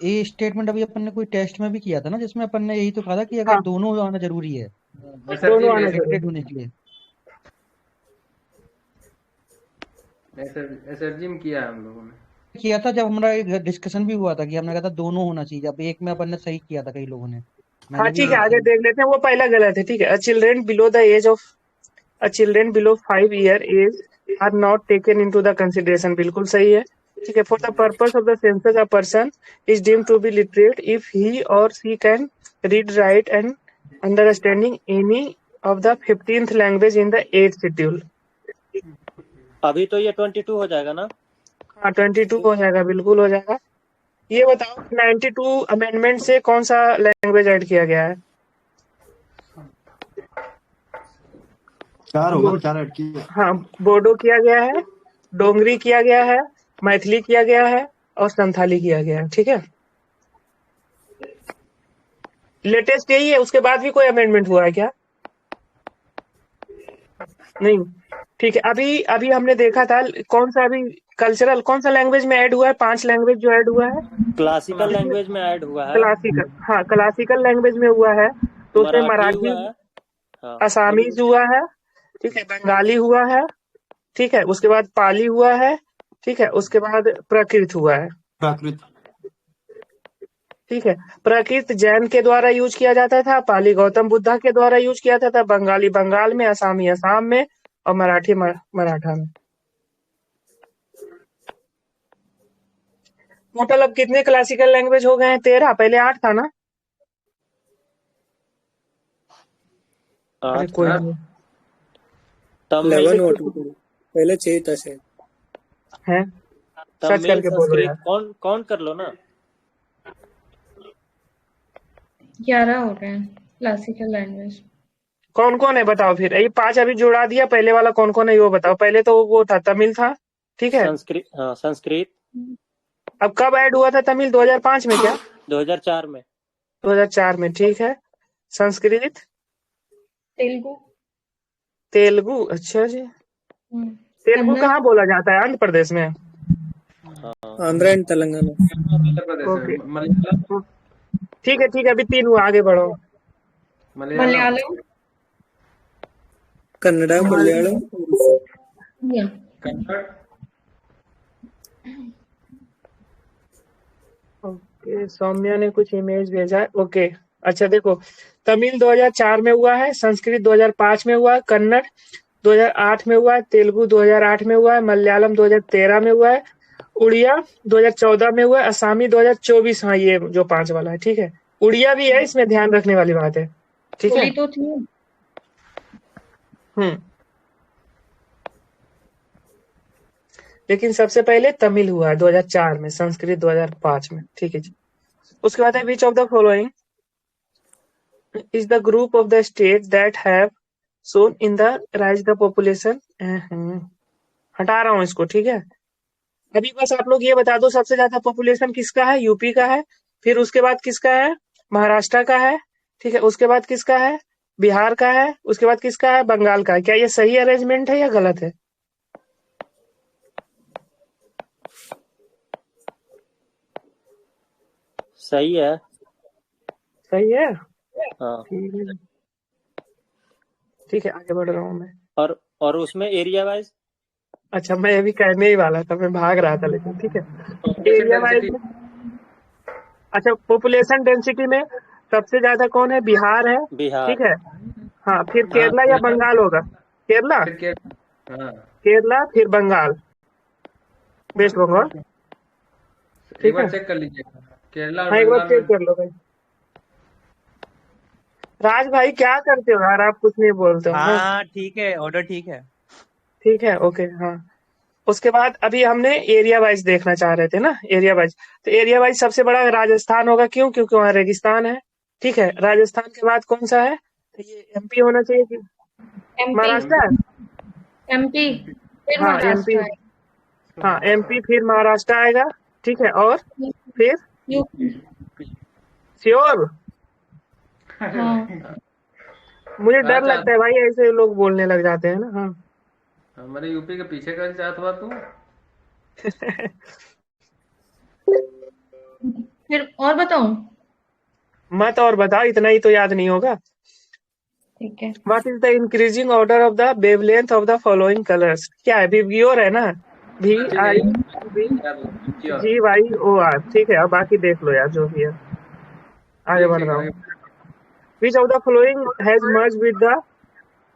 ये स्टेटमेंट अभी अपन ने कोई टेस्ट में भी किया था ना, जिसमें अपन ने यही तो कहा था कि अगर हाँ। दोनों आना जरूरी है दोनों आना जरूरी सिलेक्टेड होने के लिए। एसएफजी किया है हम लोगों ने। किया था जब हमारा एक डिस्कशन भी हुआ था कि हमने कहा था दोनों होना चाहिए। अब एक में अपन ने सही किया था कई लोगों ने। हाँ मैंने भी ठीक है, यही आगे देख लेते हैं। वो पहला गलत है, ठीक है। Children below the age of children below 5 year age are not taken into the consideration, बिल्कुल सही है, ठीक है। For the purpose of the census a person is deemed to be literate if he or she can read write and understanding any of the 15th language in the 8th schedule. अभी तो ये 22 हो जाएगा ना? हाँ 22 हो जाएगा, बिल्कुल हो जाएगा। ये बताओ 92 अमेंडमेंट से कौन सा लैंग्वेज ऐड किया गया है? 4 होगा, 4 ऐड किया। हाँ, बोडो किया गया है, डोंगरी किया गया है, मैथिली किया गया है और संथाली किया गया है, ठीक है। लेटेस्ट यही है, उसके बाद भी कोई अमेंडमेंट हुआ है क्या? नहीं, ठीक है। अभी अभी हमने देखा था कौन सा अभी कल्चरल कौन सा लैंग्वेज में ऐड हुआ है? 5 लैंग्वेज जो ऐड हुआ है क्लासिकल लैंग्वेज में ऐड हुआ है। क्लासिकल, हाँ क्लासिकल लैंग्वेज में हुआ है, तो उसमें मराठी हुआ है। हाँ, असामीज हुआ है, ठीक है, बंगाली हुआ है, ठीक है, उसके बाद पाली हुआ है, ठीक है, उसके बाद प्राकृत हुआ है, प्राकृत, ठीक है। प्राकृत जैन के द्वारा यूज किया जाता था, पाली गौतम बुद्धा के द्वारा यूज किया जाता था, बंगाली बंगाल में, असामी असम में और मराठी मराठा में। टोटल अब कितने क्लासिकल लैंग्वेज हो गए हैं? 13, पहले 8 था ना? अरे कोई नहीं, पहले 6 था शायद है, सर्च करके बोलो यार। कौन कौन कर लो ना। 11 हो गए हैं क्लासिकल लैंग्वेज। कौन कौन है बताओ फिर? ये 5 अभी जुड़ा दिया, पहले वाला कौन कौन है वो बताओ। पहले तो वो था तमिल था, ठीक है। संस्कृत, हाँ संस्कृत। अब कब ऐड हुआ था तमिल? 2005 में क्या? 2004 में। 2004 में, ठीक है। संस्कृत, तेलुगु, तेलुगु, अच्छा जी। तेलुगु कहाँ बोला जाता है? आंध्र प्रदेश में? आंध्र एंड तेलंगाना। ओके, ठीक है ठीक है, अभी 3 हुआ, आगे बढ़ो। मलयालम, कन्नड़ा, मलयालम, कन्नड़। ओके, सौम्या ने कुछ इमेज भेजा है, ओके। अच्छा देखो, तमिल 2004 में हुआ है, संस्कृत 2005 में हुआ है, कन्नड़ 2008 में हुआ है, तेलुगु 2008 में हुआ है, मलयालम 2013 में हुआ है, उड़िया 2014 में हुआ है, असामी 2024। हाँ ये जो 5 वाला है, ठीक है। उड़िया भी है, इसमें ध्यान रखने वाली बात है, ठीक है। तो थी। लेकिन सबसे पहले तमिल हुआ है 2004 में, संस्कृत 2005 में, ठीक है जी। उसके बाद है which of the following is the group of the state that have shown in the rise the population. हटा रहा हूँ इसको, ठीक है। अभी बस आप लोग ये बता दो सबसे ज्यादा पॉपुलेशन किसका है? यूपी का है, फिर उसके बाद किसका है? महाराष्ट्र का है, ठीक है, उसके बाद किसका है? बिहार का है, उसके बाद किसका है? बंगाल का है। क्या ये सही अरेंजमेंट है या गलत है? सही है। सही है, हाँ ठीक है, आगे बढ़ रहा हूँ मैं। और उसमें एरिया वाइज। अच्छा, मैं अभी कहने ही वाला था, मैं भाग रहा था, लेकिन ठीक है। एरिया वाइज, अच्छा पॉपुलेशन डेंसिटी में सबसे ज्यादा कौन है? बिहार है, बिहार, ठीक है। हाँ, फिर केरला या बंगाल होगा? केरला, केरला फिर बंगाल, वेस्ट बंगाल, एक बार चेक कर लीजिएगा केरला और हाँ एक बार बंगाल चेक में। कर लो भाई। राज भाई क्या करते हो यार, आप कुछ नहीं बोलते हो। हाँ हाँ ठीक है, ऑर्डर ठीक है। ठीक है, ओके हाँ। उसके बाद अभी हमने एरिया वाइज देखना चाह रहे थे ना, एरिया वाइज। तो एरिया वाइज सबसे बड़ा राजस्थान होगा, क्यों? क्योंकि वहाँ रेगिस्तान है। ठीक है, राजस्थान के बाद कौन सा है? तो ये एमपी होना चाहिए कि एमपी महाराष्ट्र है? एमपी फिर हाँ एमपी, महाराष्ट्र है। हाँ एमपी फिर महाराष्ट्र आएगा। ठीक है, और फिर यूपी। श्योर? हाँ मुझे डर अच्छा, लगता है भाई, ऐसे लोग बोलने लग जाते हैं ना। हाँ हमारे यूपी के पीछे का चाहत हुआ तू। फिर और बताऊं? मत और बता, इतना ही तो याद नहीं होगा। ठीक है। What is the increasing order of the wavelength of the following colours? क्या है? विबग्योर है ना? वी ठीक है, आई वी याद हो गया। जी वाई ओ आर। ठीक है, अब बाकी देख लो यार जो भी है। आगे ठीक बढ़ ठीक रहा आगे। हूँ। Which of the following has merged with the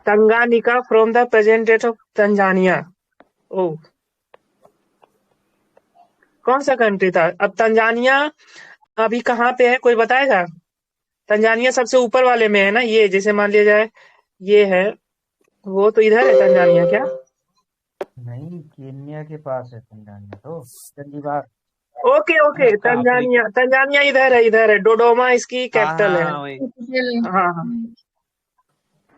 Tanganyika from the present date of Tanzania? ओ, कौन सा कंट्री था? अब तंजानिया अभी कहाँ पे है, कोई बताएगा? तंजानिया सबसे ऊपर वाले में है ना, ये जैसे मान लिया जाए ये है, वो तो इधर है तंजानिया क्या? नहीं, केन्या के पास है तंजानिया तो। Zanzibar. Okay okay, Africa. Tanzania, Tanzania इधर है, इधर है। डोडोमा इसकी हाँ कैपिटल हाँ है। हाँ वही। कैपिटल। हाँ हाँ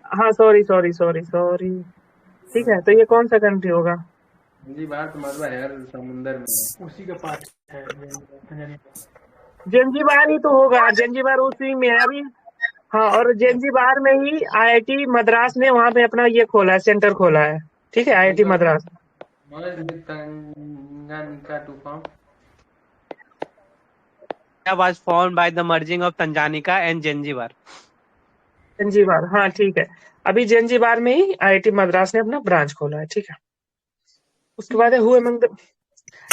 हाँ, सॉरी सॉरी सॉरी सॉरी। ठीक है, तो ये कौन सा कंट्री होगा? जी बात मरवा है यार, समुंदर में। उसी का पार्ट है तंजानिया का। जंजीबार ही तो होगा, जंजीबार उसी में है अभी। हाँ, और जंजीबार में ही आईआईटी मद्रास ने वहां पे अपना ये खोला है, सेंटर खोला है। ठीक है, IIT Madras. Tanganyika to form was formed by the merging of Tanganyika and Zanzibar. Zanzibar, हाँ ठीक है। अभी जंजीबार में ही आईआईटी मद्रास ने अपना ब्रांच खोला है। ठीक है, उसके बाद है who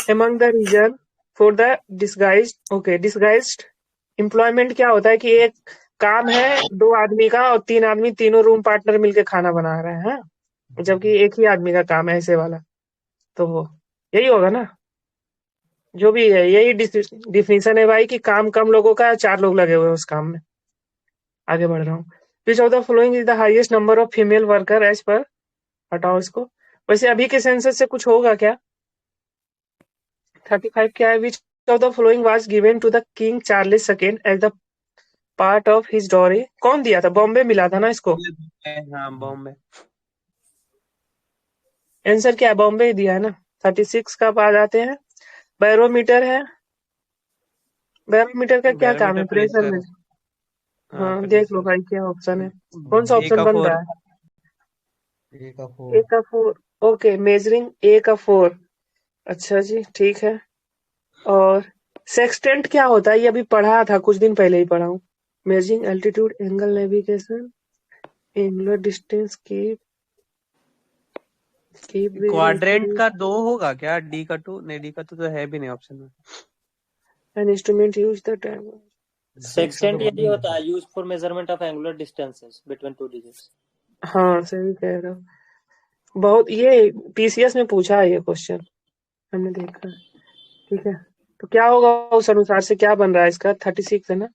among the region for the disguised, okay disguised employment क्या होता है कि एक काम है 2 आदमी का और 3 आदमी तीनों रूम पार्टनर मिलके खाना बना रहे हैं, जबकि एक ही आदमी का काम है ऐसे वाला। तो वो यही होगा ना, जो भी है यही डिफिनीशन है भाई, कि काम कम लोगों का है, 4 लोग लगे हुए हैं उस काम में। आगे बढ़ रहा हूँ। Which of the following is the highest number of female worker as per, हटाओ इसको। वैसे अभी के सेंसस से कुछ होगा क्या? 35 क्या है? Which of the following was given to the king Charles second as the part of his dowry? कौन दिया था? बॉम्बे मिला था ना इसको। हाँ बॉम्बे। आंसर क्या है? बॉम्बे ही दिया है ना। 36 का बाद आते हैं। बैरोमीटर है। बैरोमीटर का क्या काम है? Barometer pressure pressure. में। हाँ हाँ देख लो प्रेशर। भाई क्या ऑप्शन है, कौन सा ए ऑप्शन का बन 4। रहा है? ए का ए 4। का 4, ओके मेजरिंग ए का 4। अच्छा जी ठीक है। और सेक्सटेंट क्या होता है? ये अभी पढ़ा था, कुछ दिन पहले ही पढ़ा हूँ। Measuring altitude, angle, navigation, angular distance, keep quadrant का 2 होगा क्या? डी का 2 नहीं, डी का 2 तो है भी नहीं ऑप्शन में। An instrument use the time. Sextant यही होता है, use for measurement of angular distances between two digits. हाँ सही कह रहा हूँ। बहुत ये पीसीएस में पूछा है ये क्वेश्चन, हमने देखा है। ठीक है, तो क्या होगा उस अनुसार से? क्या बन रहा है इसका? 36 है ना,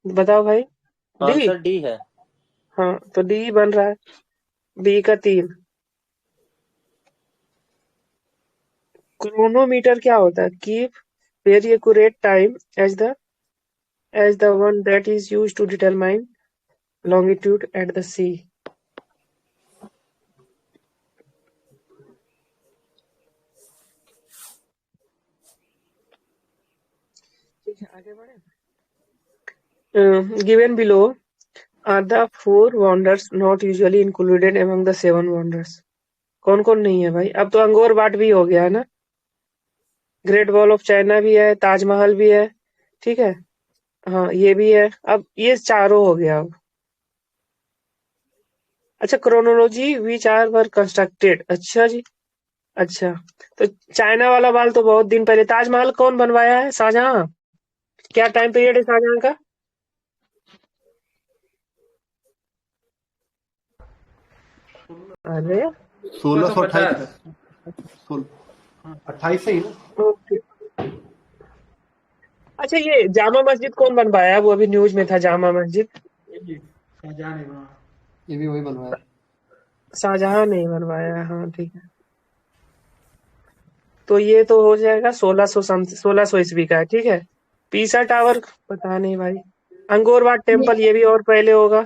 बताओ भाई। डी, आंसर डी है। हाँ तो डी बन रहा है। बी का 3। क्रोनोमीटर क्या होता है? Keep very accurate time as the one that is used to determine longitude at the sea. ठीक है, आगे बढ़े। Given below are the 4 wonders not usually included among the 7 wonders? कौन कौन नहीं है भाई? अब तो अंगोर वाट भी हो गया है ना, ग्रेट वॉल ऑफ चाइना भी है, ताजमहल भी है। ठीक है, हाँ ये भी है। अब ये चारों हो गया अब। अच्छा, chronology which are were constructed, अच्छा जी। अच्छा, तो चाइना वाला बाल तो बहुत दिन पहले। ताजमहल कौन बनवाया है? शाहजहां। क्या टाइम पीरियड है शाहजहां का? अरे 1628। 28 से ही ना। ओके। अच्छा, ये जामा मस्जिद कौन बनवाया? वो अभी न्यूज में था, जामा मस्जिद। शाहजहां ने बनाया। ये भी वही बनवाया। शाहजहां नहीं बनवाया है, हाँ ठीक है। तो ये तो हो जाएगा 1600 ईस्वी का है, ठीक है। पीसा टावर पता नहीं भाई। अंगोर वाट टेम्पल ये भी और पहले होगा,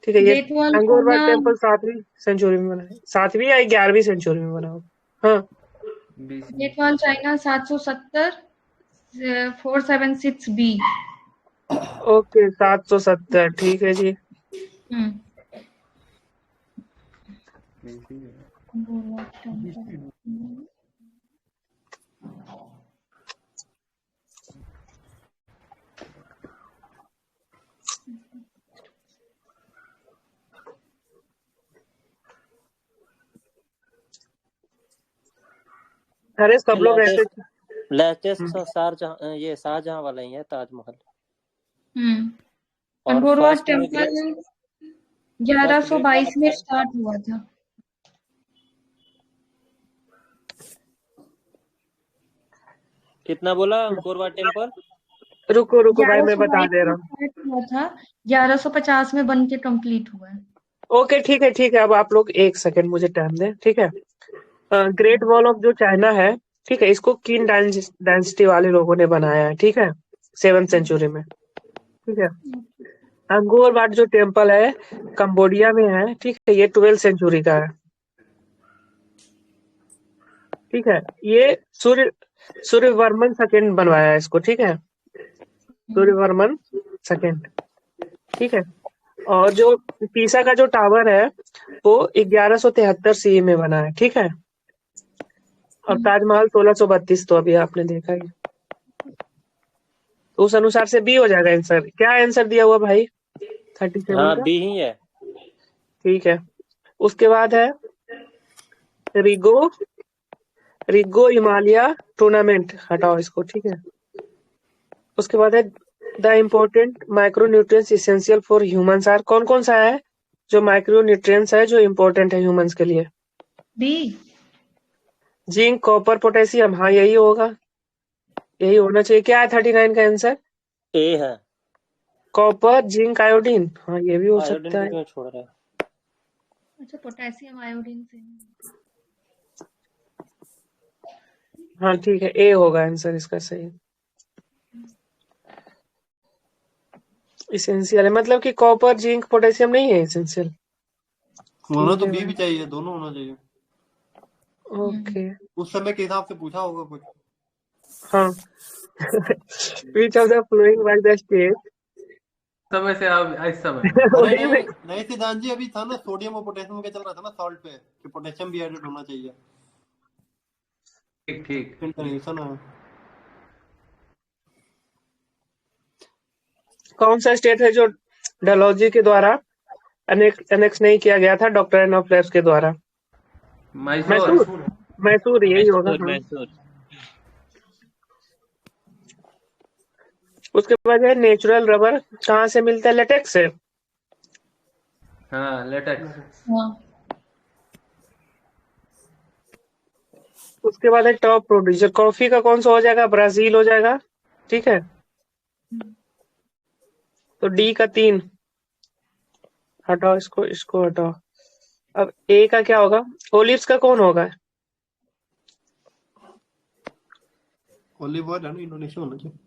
ठीक है। ये ग्रेट वॉल अंगोर वाट चाइना टेम्पल 7वीं सेंचुरी में बना है, 7वीं या 11वीं सेंचुरी में बना होगा, हाँ। Great wall China 770 476 B. Okay 770, ठीक है जी। अरे सब लोग ऐसे लेटेस्ट शाहजहां, ये शाहजहां वाला ही है ताजमहल। और अंगोर वाट फर्स्ट में टेम्पल 1122 में स्टार्ट हुआ था। कितना बोला अंकोर वाट टेम्पल? रुको भाई मैं बता दे रहा हूँ। स्टार्ट हुआ था, 1150 में बन के कंप्लीट हुआ है। ओके ठीक है। अब आप लोग 1 सेकंड मुझे टाइम दें, ठीक है। ग्रेट वॉल ऑफ जो चाइना है, ठीक है, इसको किन डायनेस्टी वाले लोगों ने बनाया है, ठीक है, 7th सेंचुरी में, ठीक है। अंगोर वाट जो टेम्पल है कंबोडिया में है, ठीक है, ये 12th सेंचुरी का है, ठीक है। ये सूर्यवर्मन सेकंड बनवाया है इसको, ठीक है, सूर्यवर्मन सेकंड, ठीक है। और जो पीसा का जो टावर है वो 1173 सी में बना है, ठीक है। और ताजमहल 1632, तो अभी आपने देखा ही। तो उस अनुसार से बी हो जाएगा आंसर। क्या आंसर दिया हुआ भाई? 37 हाँ का, बी ही है। ठीक है। उसके बाद है रिगो हिमालय टूर्नामेंट, हटाओ इसको, ठीक है। उसके बाद है the important micronutrients essential for humans are, कौन कौन सा है जो माइक्रोन्यूट्रिएंट्स है जो इम्पोर्टेंट है ह्यूमंस के लिए? बी। जिंक, कॉपर, पोटेशियम, हाँ यही होगा, यही होना चाहिए। क्या है 39 का आंसर? ए है। कॉपर, जिंक, आयोडीन, हाँ ये भी हो आयोडीन सकता को है। क्यों छोड़ रहा है? अच्छा पोटेशियम आयोडीन से। हाँ ठीक है, ए होगा आंसर इसका सही। इसेंशियल है मतलब कि कॉपर, जिंक, पोटेशियम नहीं है इसेंशियल। होना तो बी भी चाहिए, दोनों होना चाहिए। ओके, उस समय के हिसाब से पूछा होगा कुछ। हाँ। Which of the following was the state? समय से अब इस समय नहीं सिद्धांत जी, अभी था ना सोडियम और पोटेशियम का चल रहा था ना सॉल्ट पे, कि पोटेशियम भी एडेड होना चाहिए। ठीक कंडीशन है। कौन सा स्टेट है जो डलहौजी के द्वारा अनेक्स नहीं किया गया था डॉक्टर ऑफ लैब्स के द्वारा? मैसूर यही होगा, हाँ। मैसूर। उसके बाद है नेचुरल रबर कहाँ से मिलता है? लेटेक्स से। हाँ लेटेक्स। उसके बाद है टॉप प्रोड्यूसर कॉफी का, कौन सा हो जाएगा? ब्राजील हो जाएगा, ठीक है। तो डी का 3 हटाओ, इसको हटाओ। अब ए का क्या होगा? ओलिव्स का कौन होगा? ओलिव ऑयल है ना, इंडोनेशिया होना चाहिए।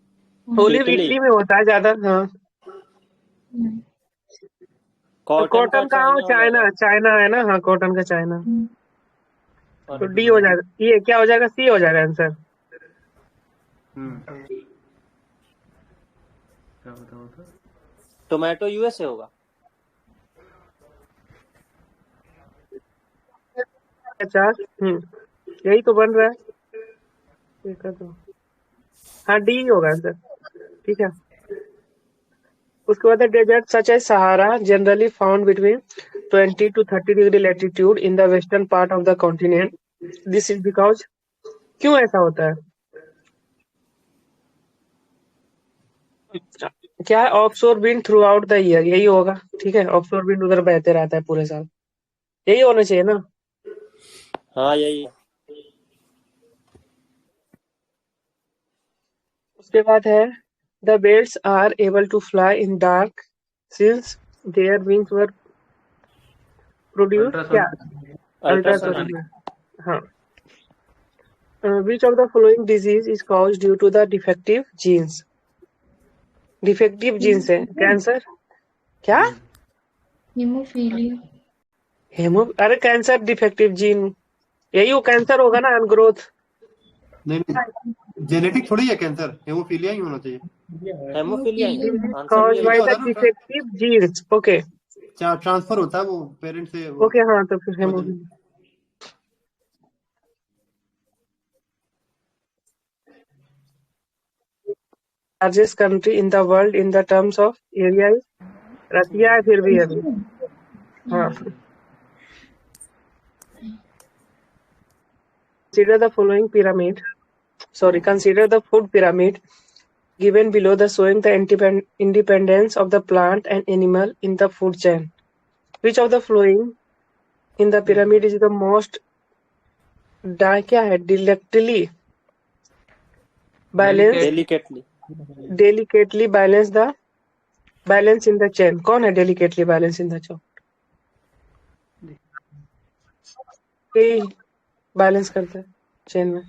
ओलिव इटली में होता है ज्यादा, हाँ। कॉटन का चाइना है ना, हाँ कॉटन का चाइना। तो डी हो जाएगा। ये क्या हो जाएगा? सी हो जाएगा आंसर। क्या बताओ तो? टोमेटो यूएसए होगा। 50, यही तो बन रहा है। देखा तो, हाँ डी होगा आंसर, ठीक है। उसके बाद desert such as Sahara generally found between 20 to 30 degree latitude in the western part of the continent. This is because, क्यों ऐसा होता है? क्या है? Offshore wind throughout the year, यही होगा, ठीक है। ऑफशोर विंड उधर बहते रहता है पूरे साल, यही होना चाहिए ना। हाँ यही है। उसके बाद है the birds are able to fly in dark since their wings were produced क्या अल्ट्रासोनिक अल्ट्रासोनिक में हाँ which of the following disease is caused due to the defective genes defective genes है कैंसर क्या हेमोफीलिया हेमो अरे cancer defective gene यही वो cancer होगा ना अनग्रोथ नहीं जेनेटिक थोड़ी है कैंसर, हेमोफीलिया ही होना चाहिए। हेमोफीलिया ही आंसर caused भी by है। the defective genes okay transfer होता है वो पेरेंट से ओके हाँ तो फिर haemophilia largest country in the world in the terms of area is रसिया है फिर भी अभी हाँ consider the following pyramid consider the food pyramid given below the showing the independence of the plant and animal in the food chain which of the following in the pyramid is the most क्या है delicately balance in the chain कौन है delicately balance in the chain balance करता है chain में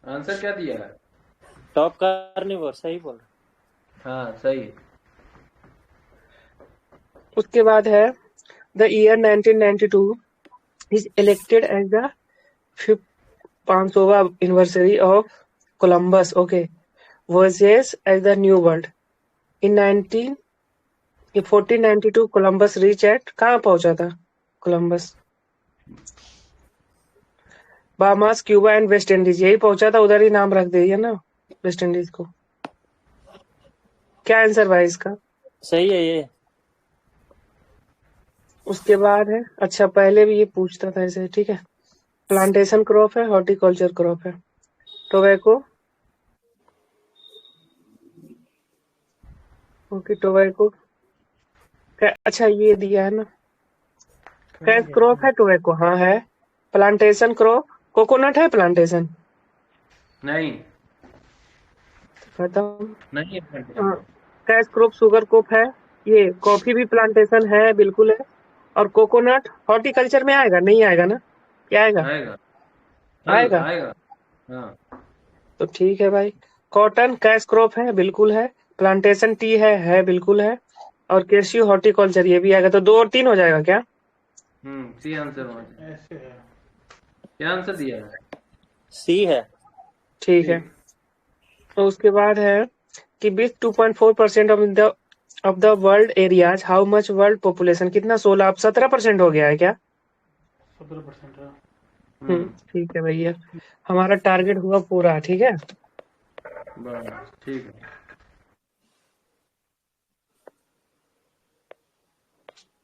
answer क्या दिया है टॉप कार्निवोर सही बोल रहा हाँ सही है उसके बाद है the year 1992 is elected as the 500वां anniversary of Columbus okay voyages as the new world in 1492 Columbus reach at कहाँ पहुंचा था Columbus Bahamas Cuba and West Indies यही पहुंचा था उधर ही नाम रख दिया ना वेस्ट इंडीज को क्या आंसर भाई इसका सही है ये उसके बाद है अच्छा पहले भी ये पूछता था ऐसे ठीक है प्लांटेशन क्रॉप है हॉर्टिकल्चर क्रॉप है टोबैको ओके टोबैको अच्छा ये दिया है ना कैश क्रॉप है टोबैको हाँ है प्लांटेशन क्रॉप कोकोनट है प्लांटेशन नहीं खत्म नहीं हाँ कैश क्रॉप शुगर क्रॉप है ये कॉफी भी प्लांटेशन है बिल्कुल है और कोकोनट हॉर्टिकल्चर में आएगा नहीं आएगा ना क्या आएगा आएगा हाँ तो ठीक है भाई कॉटन कैश क्रॉप है बिल्कुल है प्लांटेशन टी है बिल्कुल है और कैशियो हॉर्टिकल्चर ये भी आएगा तो 2 और 3 हो जाएगा क्या सी आंसर ऐसे है क्या आंसर दिया है सी है ठीक है तो उसके बाद है कि 2.4% of the world areas how much world population कितना 17% हो गया है क्या 17% ठीक है भैया हमारा टारगेट हुआ पूरा ठीक है ठीक है